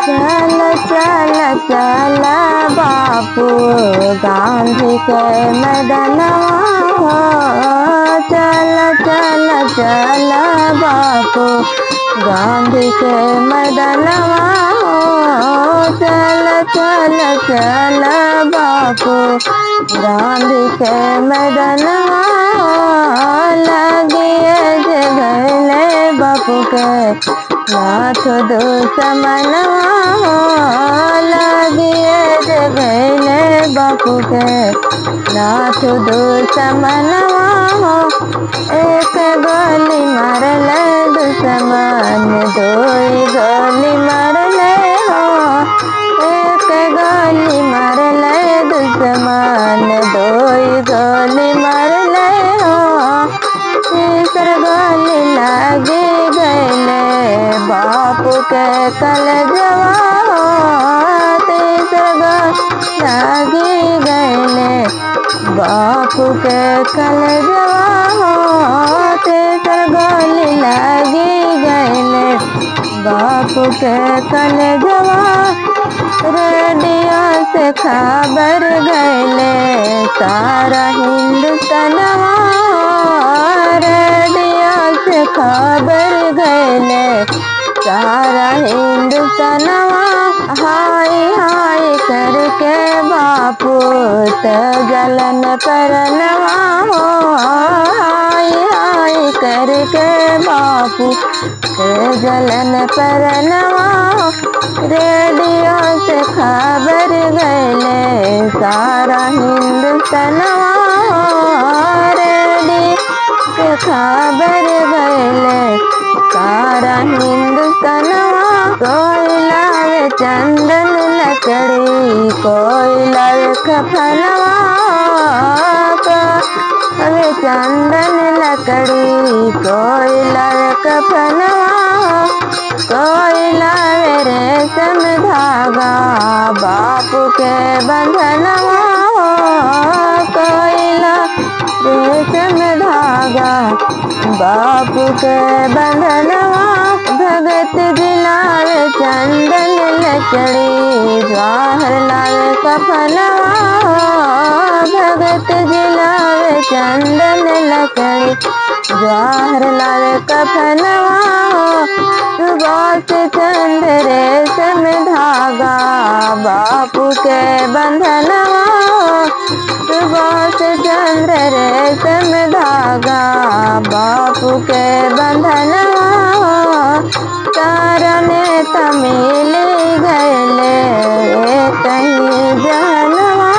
चल चल चल बापू गांधी के मैदानवा हो। चल चल चल बापू गांधी के मैदानवा हो। चल चल चल बापू गांधी के मैदानवा हो। लगिए जगले बापू के नाथ दुश्मनवा हो। लगिए जगले बापू के नाथ दुश्मनवा हो। एक गोली मारले दुश्मन दोई गोली मारले हो। एक गोली मारले दुश्मन दोई गोली मारले हो। तीसर गोली लगी गईले बापू के कलेजवा हो। तीसर गोली लगी गईले बापू के कलेजवा हो। तीसर गोली लगी गईले बापू के कलेजवा। रेडियो से खबर गईले सारा हिंदुस्तानवा। रेडियो से खबर गईले सारा हिंदुस्तानवा। हाय हाय करके बापू त जलन करनवा हो। हाय हाय करके बापू त जलन करनवा हो। रेडियो से खबर गईले सारा हिंदुस्तानवा। रेडियो से खबर गईले सारा हिंदुस्तानवा। कोई लावे चंदन लकड़ी कोई लावे कफनवा। कोई चंदन लकड़ी कोई लावे कफनवा। कोई लावे रेशम धागा बापू के बंधनवा हो। कोई लावे रेशम धागा बापू के बंधनवा। भगत दिलावे चंदन लकड़ी जवाहर लावे कफनवा। भगत दिलावे चंदन लकड़ी जवाहर लावे कफनवा। सुभाष चंद्र रेशम धागा बापू के बंधनवा। सुभाष चंद्र रेशम धागा बापू के बंधनवा। तारा नेता मिल गईले कहीं जानवा।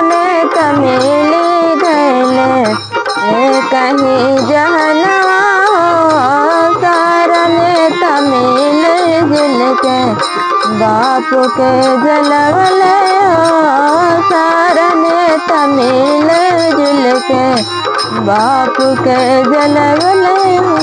नेता मिल गईले कहीं जानवा। सारा नेता मिल जुल के बापू के जलवले हो। सारा नेता मिल जुल के बापू के जलवले हो।